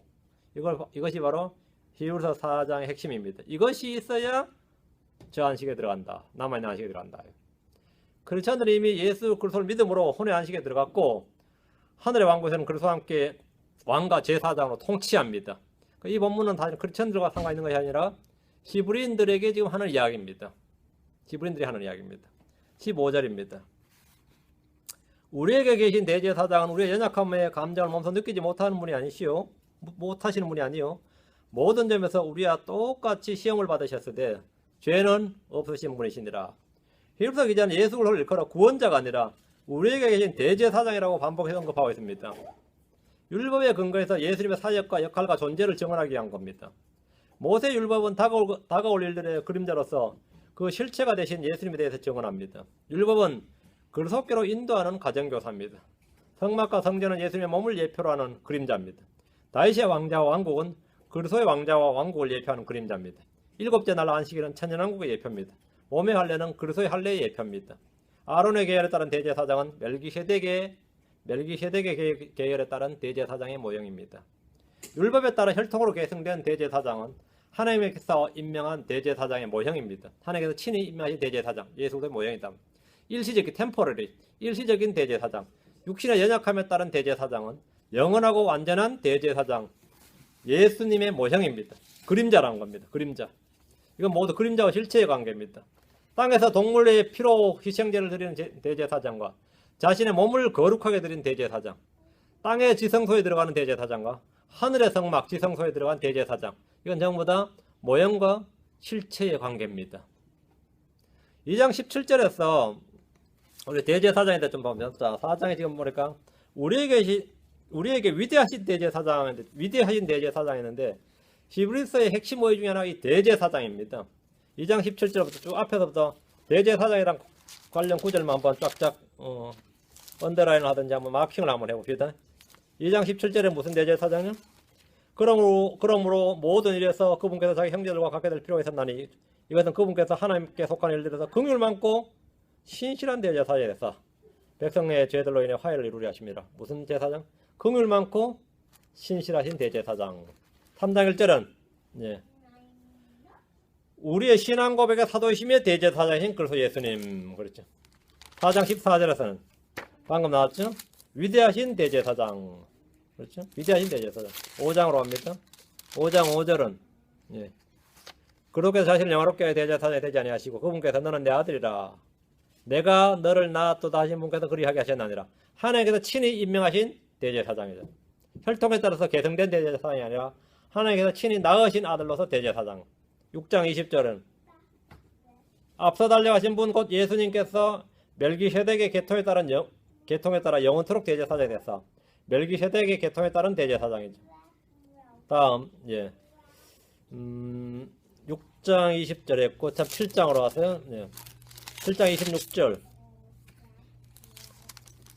이것이 바로 히브리서 4장의 핵심입니다. 이것이 있어야 저 안식에 들어간다. 남아있는 안식에 들어간다. 크리스천들이 이미 예수 그리스도를 믿음으로 혼의 안식에 들어갔고 하늘의 왕국에서는 그리스도와 함께 왕과 제사장으로 통치합니다. 이 본문은 다 크리스천들과 상관 있는 것이 아니라 히브리인들에게 지금 하는 이야기입니다. 히브리인들이 하는 이야기입니다. 15절입니다. 우리에게 계신 대제사장은 우리의 연약함의 감정을 몸소 느끼지 못하는 분이 아니시오. 못하시는 분이 아니요. 모든 점에서 우리와 똑같이 시험을 받으셨으되 죄는 없으신 분이시니라. 히브리서 기자는 예수 그리스도를 일컬어 구원자가 아니라 우리에게 계신 대제사장이라고 반복해서 언급하고 있습니다. 율법에 근거해서 예수님의 사역과 역할과 존재를 증언하기 위한 겁니다. 모세 율법은 다가올 일들의 그림자로서 그 실체가 되신 예수님에 대해서 증언합니다. 율법은 그리스도께로 인도하는 가정교사입니다. 성막과 성전은 예수님의 몸을 예표로 하는 그림자입니다. 다윗의 왕자와 왕국은 그리스도의 왕자와 왕국을 예표하는 그림자입니다. 일곱째 날 안식일은 천년왕국의 예표입니다. 몸의 할례는 그리스도의 할례의 예표입니다. 아론의 계열에 따른 대제사장은 멜기세덱의 계열에 따른 대제사장의 모형입니다. 율법에 따라 혈통으로 계승된 대제사장은 하나님께서 임명한 대제사장의 모형입니다. 하나님께서 친히 임명하신 대제사장, 예수의 모형이다. 일시적인 템포러리, 일시적인 대제사장, 육신의 연약함에 따른 대제사장은 영원하고 완전한 대제사장, 예수님의 모형입니다. 그림자라는 겁니다. 그림자. 이건 모두 그림자와 실체의 관계입니다. 땅에서 동물의 피로 희생제를 드리는 대제사장과 자신의 몸을 거룩하게 드린 대제사장, 땅의 지성소에 들어가는 대제사장과 하늘의 성막 지성소에 들어간 대제사장. 이건 전부 다 모형과 실체의 관계입니다. 2장 17절에서 우리 대제사장인데 좀 보면, 자, 4장에 지금 보니까 우리에게 위대하신 대제사장이었는데 히브리서의 핵심 모의 중에 하나가 이 대제사장입니다. 2장 17절부터 쭉 앞에서부터 대제사장이랑 관련 구절만 한번 쫙쫙 언더라인을 하든지 한번 마킹을 한번 해봅시다. 2장 17절에 무슨 대제사장이요? 그러므로 모든 일에서 그분께서 자기 형제들과 갖게 될 필요가 있었나니 이것은 그분께서 하나님께 속한 일들에서 긍휼 많고 신실한 대제사장이 되사 백성의 죄들로 인해 화해를 이루려 하십니다. 무슨 제사장? 긍휼 많고 신실하신 대제사장. 3장 1절은 우리의 신앙 고백의 사도이시며 대제사장이신 그리스도 예수님. 그렇죠. 4장 14절에서는 방금 나왔죠? 위대하신 대제사장. 그렇죠? 위대하신 대제사장. 5장으로 갑니다. 5장 5절은 그렇게 자신을 영화롭게 하여 대제사장이 되지 아니하시고 그분께서 너는 내 아들이라 내가 너를 낳았도다 하신 분께서 그리하게 하셨나니라. 하나님께서 친히 임명하신 대제사장이죠. 혈통에 따라서 계승된 대제사장이 아니라 하나님께서 친히 낳으신 아들로서 대제사장. 6장 20절은 앞서 달려가신 분 곧 예수님께서 멜기세덱의 계통에 따라 영원토록 대제사장이 됐어. 멜기세덱의 계통에 따른 대제사장이죠. 다음 6장 20절에 했고 참 7장으로 와서요. 7장 26절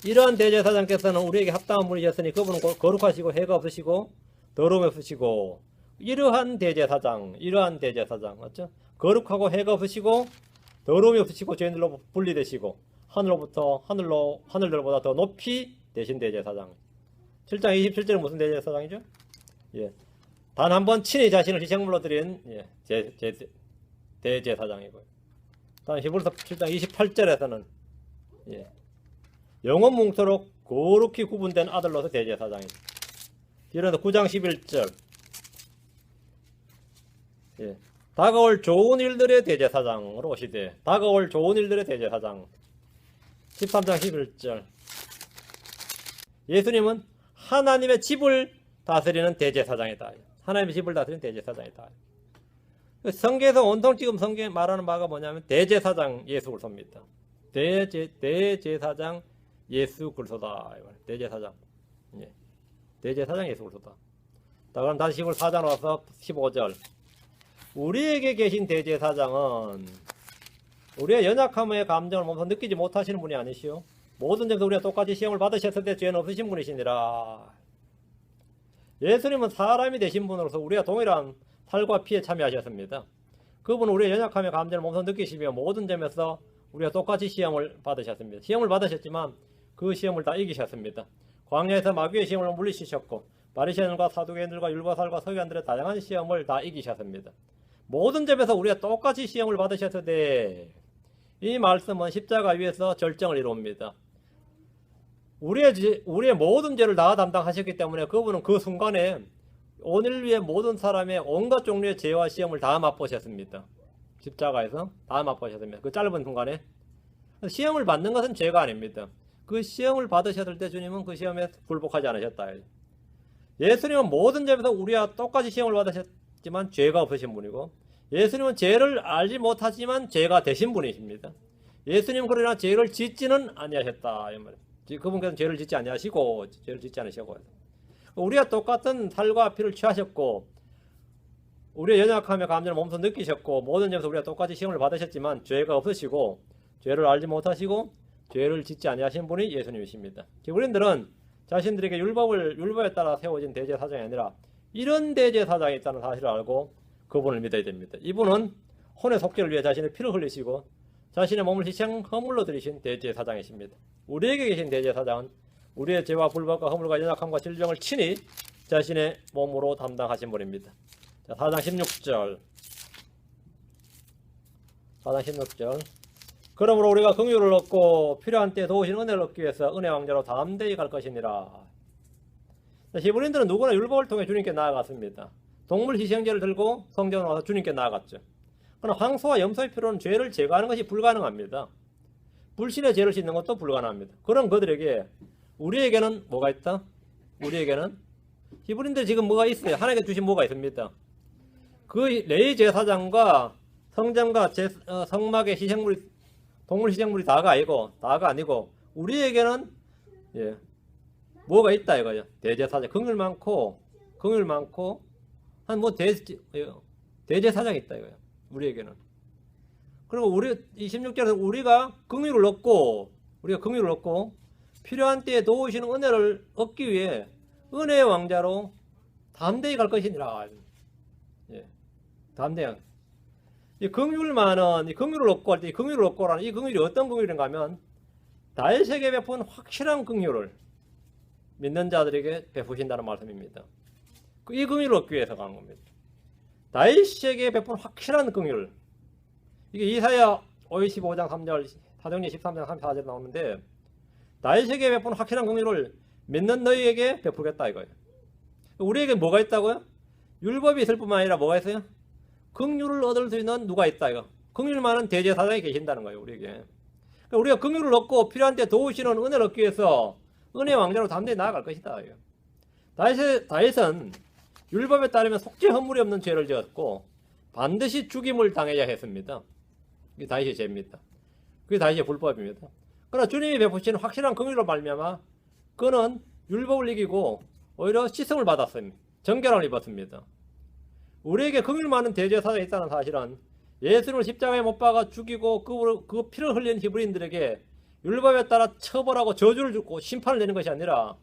이러한 대제사장께서는 우리에게 합당한 분이셨으니 그분은 거룩하시고 해가 없으시고 더러움이 없으시고 이러한 대제사장 맞죠? 거룩하고 해가 없으시고 더러움이 없으시고 죄인들로 분리되시고 하늘들보다 더 높이 되신 대제사장. 7장 27절은 무슨 대제사장이죠? 단 한 번 친히 자신을 희생물로 드린 대제사장이고요. 다음 히브리서 7장 28절에서는 영원 뭉토록 거룩히 구분된 아들로서 대제사장이죠. 이런데 9장 11절 다가올 좋은 일들의 대제사장으로 오시되 다가올 좋은 일들의 대제사장. 13장 11절 예수님은 하나님의 집을 다스리는 대제사장이다. 하나님의 집을 다스리는 대제사장이다. 성경에서 온통 지금 성경에 말하는 바가 뭐냐면 대제사장 예수 그리스도입니다. 대제사장 예수 그리스도다. 대제사장. 대제사장 예수 그리스도다. 자, 그럼 다시 4장 와서 15절. 우리에게 계신 대제사장은 우리의 연약함의 감정을 몸소 느끼지 못하시는 분이 아니시오. 모든 점에서 우리가 똑같이 시험을 받으셨을 때 죄는 없으신 분이시니라. 예수님은 사람이 되신 분으로서 우리가 동일한 살과 피에 참여하셨습니다. 그분은 우리의 연약함의 감정을 몸소 느끼시며 모든 점에서 우리가 똑같이 시험을 받으셨습니다. 시험을 받으셨지만 그 시험을 다 이기셨습니다. 광야에서 마귀의 시험을 물리치셨고 바리새인들과 사두개인들과 율법사들과 서기관들의 다양한 시험을 다 이기셨습니다. 모든 점에서 우리가 똑같이 시험을 받으셨을 때 이 말씀은 십자가 위에서 절정을 이루옵니다. 우리의 모든 죄를 다 담당하셨기 때문에 그분은 그 순간에 오늘 위에 모든 사람의 온갖 종류의 죄와 시험을 다 맛보셨습니다. 십자가에서 다 맛보셨습니다. 그 짧은 순간에. 시험을 받는 것은 죄가 아닙니다. 그 시험을 받으셨을 때 주님은 그 시험에 굴복하지 않으셨다. 예수님은 모든 점에서 우리와 똑같이 시험을 받으셨지만 죄가 없으신 분이고 예수님은 죄를 알지 못하지만 죄가 되신 분이십니다. 예수님은 그러나 죄를 짓지는 아니하셨다. 이 말이에요. 그분께서는 죄를 짓지 아니하시고 죄를 짓지 않으시고 우리가 똑같은 살과 피를 취하셨고 우리의 연약함의 감정을 몸소 느끼셨고 모든 점에서 우리가 똑같이 시험을 받으셨지만 죄가 없으시고 죄를 알지 못하시고 죄를 짓지 아니하신 분이 예수님이십니다. 우리들은 자신들에게 율법에 따라 세워진 대제사장이 아니라 이런 대제사장이 있다는 사실을 알고 그분을 믿어야 됩니다. 이분은 혼의 속죄를 위해 자신의 피를 흘리시고 자신의 몸을 희생 허물로 드리신 대제사장이십니다. 우리에게 계신 대제사장은 우리의 죄와 불법과 허물과 연약함과 질병을 친히 자신의 몸으로 담당하신 분입니다. 자, 4장 16절. 4장 16절. 그러므로 우리가 긍휼을 얻고 필요한 때에 도우신 은혜를 얻기 위해서 은혜 왕자로 담대히 갈 것이니라. 히브리인들은 누구나 율법을 통해 주님께 나아갔습니다. 동물 희생제를 들고 성전으로 와서 주님께 나아갔죠. 그러나 황소와 염소의 피로는 죄를 제거하는 것이 불가능합니다. 불신의 죄를 씻는 것도 불가능합니다. 그런 그들에게 우리에게는 뭐가 있다? 우리에게는 히브리인들 지금 뭐가 있어요? 하나님께 주신 뭐가 있습니다. 그 레위 제사장과 성전과 성막의 희생물이, 동물 희생물이 다가 아니고 우리에게는 예, 뭐가 있다 이거죠. 대제사장, 긍휼 많고 한 뭐 대제사장이 있다 이거예요. 우리에게는. 그리고 우리 26절에서 우리가 긍휼을 얻고 필요한 때에 도우시는 은혜를 얻기 위해 은혜의 왕자로 담대히 갈 것이니라. 예, 담대히. 이 긍휼만은 이 긍휼을 얻고 할 때 이 긍휼을 얻고라는 이 긍휼이 어떤 긍휼인가 하면 다윗에게 베푼 확실한 긍휼을 믿는 자들에게 베푸신다는 말씀입니다. 이 긍휼을 얻기 위해서 가는 겁니다. 다윗에게 베푼 확실한 긍휼. 이게 이사야 55장 3절, 사도행전 13장 34절 나오는데 다윗에게 베푼 확실한 긍휼을 믿는 너희에게 베풀겠다 이거예요. 우리에게 뭐가 있다고요? 율법이 있을 뿐만 아니라 뭐가 있어요? 긍휼을 얻을 수 있는 누가 있다 이거. 긍휼 많은 대제사장이 계신다는 거예요, 우리에게. 그러니까 우리가 긍휼을 얻고 필요한 때 도우시는 은혜를 얻기 위해서 은혜 왕자로 담대히 나아갈 것이다. 이거. 다윗은 율법에 따르면 속죄 허물이 없는 죄를 지었고 반드시 죽임을 당해야 했습니다. 이게 다윗의 죄입니다. 그게 다윗의 불법입니다. 그러나 주님이 베푸시는 확실한 긍휼로 말미암아 그는 율법을 이기고 오히려 시성을 받았습니다. 정결함을 입었습니다. 우리에게 긍휼 많은 대제사장이 있다는 사실은 예수님을 십자가에 못 박아 죽이고 그 피를 흘린 히브리인들에게 율법에 따라 처벌하고 저주를 주고 심판을 내는 것이 아니라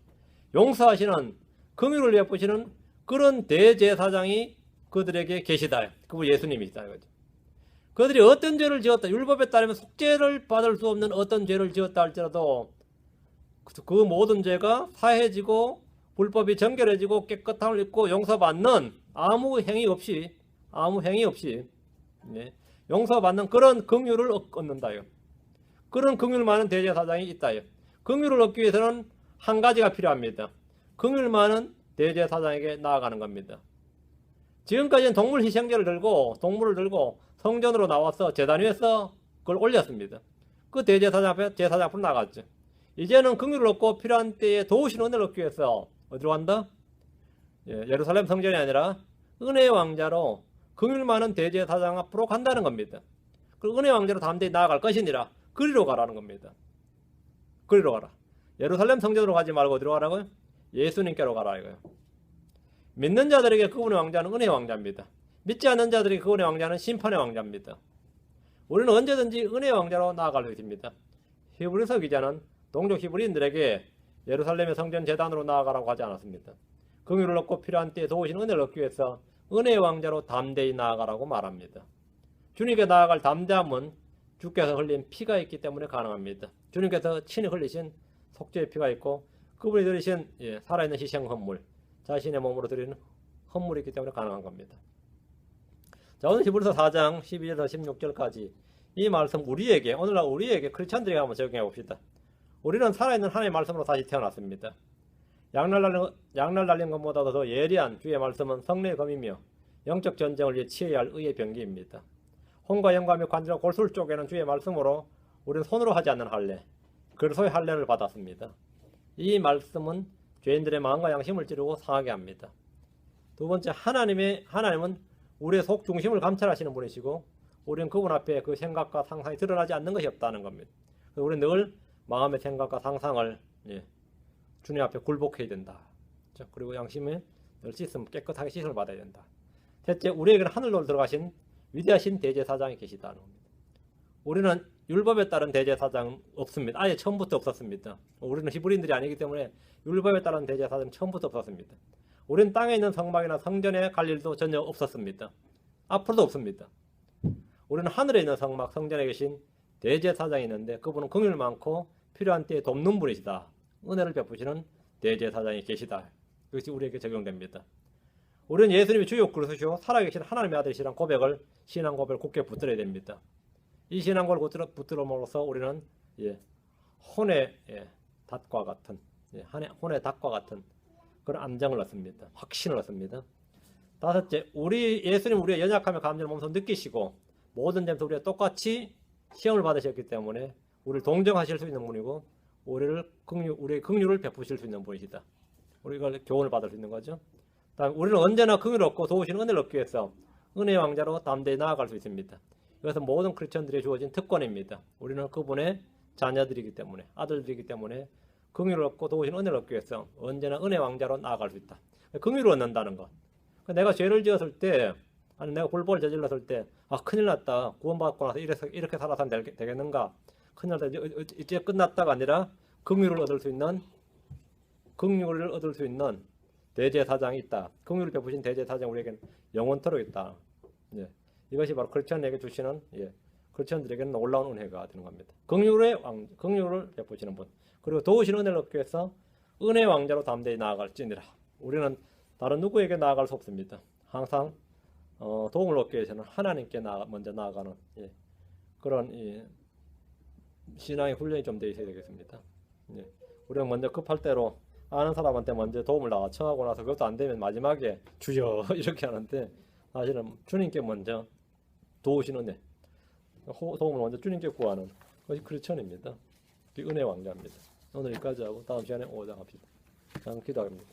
용서하시는 긍휼을 베푸시는 그런 대제사장이 그들에게 계시다. 그분 예수님이시다 이거죠. 그들이 어떤 죄를 지었다. 율법에 따르면 속죄를 받을 수 없는 어떤 죄를 지었다 할지라도 그 모든 죄가 사해지고 불법이 정결해지고 깨끗함을 입고 용서받는 아무 행위 없이 네, 용서받는 그런 긍휼을 얻는다요. 그런 긍휼 많은 대제사장이 있다요. 긍휼을 얻기 위해서는 한 가지가 필요합니다. 긍휼 많은 대제사장에게 나아가는 겁니다. 지금까지는 동물을 들고 성전으로 나와서 제단 위에서 그걸 올렸습니다. 그 대제사장 앞에 제사장 앞으로 나갔죠. 이제는 긍휼을 얻고 필요한 때에 도우시는 은혜를 얻기 위해서 어디로 간다? 예루살렘 성전이 아니라 은혜의 왕자로 긍휼 많은 대제사장 앞으로 간다는 겁니다. 그 은혜의 왕자로 담대히 나아갈 것이니라. 그리로 가라는 겁니다. 그리로 가라. 예루살렘 성전으로 가지 말고 어디로 가라고요? 예수님께로 가라 이거예요. 믿는 자들에게 그분의 왕자는 은혜의 왕자입니다. 믿지 않는 자들에게 그분의 왕자는 심판의 왕자입니다. 우리는 언제든지 은혜의 왕자로 나아갈 수 있습니다. 히브리서 기자는 동족 히브리인들에게 예루살렘의 성전 제단으로 나아가라고 하지 않았습니다. 긍휼을 얻고 필요한 때에 도우신 은혜를 얻기 위해서 은혜의 왕자로 담대히 나아가라고 말합니다. 주님께 나아갈 담대함은 주께서 흘린 피가 있기 때문에 가능합니다. 주님께서 친히 흘리신 속죄의 피가 있고 그분이 드리신 살아있는 희생 헌물, 자신의 몸으로 드리는 헌물이 있기 때문에 가능한 겁니다. 자, 오늘 히브리서 4장 12절에서 16절까지 이 말씀 오늘날 우리에게 크리스천들에게 한번 적용해 봅시다. 우리는 살아있는 하나님의 말씀으로 다시 태어났습니다. 양날 달린 것보다도 더 예리한 주의 말씀은 성령의 검이며 영적 전쟁을 위해 취해야 할 의의 병기입니다. 혼과 영감의 관절과 골수를 쪼개는 주의 말씀으로 우리는 손으로 하지 않는 할례, 그리스도의 할례를 받았습니다. 이 말씀은 죄인들의 마음과 양심을 찌르고 상하게 합니다. 두 번째, 하나님은 우리의 속 중심을 감찰하시는 분이시고 우리는 그분 앞에 그 생각과 상상이 드러나지 않는 것이 없다는 겁니다. 우리는 늘 마음의 생각과 상상을 주님 앞에 굴복해야 된다. 그리고 양심을 늘 깨끗하게 씻음을 받아야 된다. 셋째, 우리에게는 하늘로 들어가신 위대하신 대제사장이 계시다는 겁니다. 우리는 율법에 따른 대제사장 없습니다. 아예 처음부터 없었습니다. 우리는 히브리인들이 아니기 때문에 율법에 따른 대제사장 처음부터 없었습니다. 우리는 땅에 있는 성막이나 성전에 갈 일도 전혀 없었습니다. 앞으로도 없습니다. 우리는 하늘에 있는 성막, 성전에 계신 대제사장이 있는데 그분은 긍휼 많고 필요한 때에 돕는 분이시다. 은혜를 베푸시는 대제사장이 계시다. 이것이 우리에게 적용됩니다. 우리는 예수님이 주요 그리스도시요 살아계신 하나님의 아들이시라는 신앙 고백을 굳게 붙들어야 됩니다. 이 신앙 고백을 붙들어으로써 우리는 혼의 닷과 같은 그런 안정을 얻습니다. 확신을 얻습니다. 다섯째, 예수님 우리의 연약함의 감정을 몸소 느끼시고 모든 점에서 우리가 똑같이 시험을 받으셨기 때문에 우리를 동정하실 수 있는 분이고 우리의 긍휼을 베푸실 수 있는 분이시다. 우리가 교훈을 받을 수 있는 거죠. 다음 우리는 언제나 긍휼을 얻고 도우시는 은혜를 얻기 위해서 은혜의 왕자로 담대히 나아갈 수 있습니다. 이것은 모든 크리스천들이 주어진 특권입니다. 우리는 그분의 자녀들이기 때문에, 아들들이기 때문에 긍휼을 얻고 도우시는 은혜를 얻기 위해서 언제나 은혜 왕자로 나아갈 수 있다. 긍휼을 얻는다는 것. 내가 죄를 지었을 때, 아니 내가 불법을 저질렀을 때, 아 큰일 났다. 구원받고 나서 이렇게 살아서는 되겠는가? 큰일 났다. 이제 끝났다가 아니라 긍휼을 얻을 수 있는 대제사장이 있다. 긍휼을 베푸신 대제사장 우리에게는 영원토록 있다. 예. 이것이 바로 크리스천에게 주시는 크리스천들에게는 놀라운 은혜가 되는 겁니다. 긍휼을 베푸시는 분. 그리고 도우시는 은혜를 얻기 위해서 은혜 왕자로 담대히 나아갈지니라. 우리는 다른 누구에게 나아갈 수 없습니다. 항상 도움을 얻기 위해서는 하나님께 먼저 나아가는 그런 신앙의 훈련이 좀 되어 있어야 되겠습니다. 우리가 먼저 급할 대로 아는 사람한테 먼저 도움을 청하고 나서 그것도 안 되면 마지막에 주여 이렇게 하는데 사실은 주님께 먼저 도우시는 은혜, 도움을 먼저 주님께 구하는 것이 크리스천입니다. 은혜 왕자입니다. 오늘 여기까지 하고 다음 시간에 오장 합시다. 기도합니다.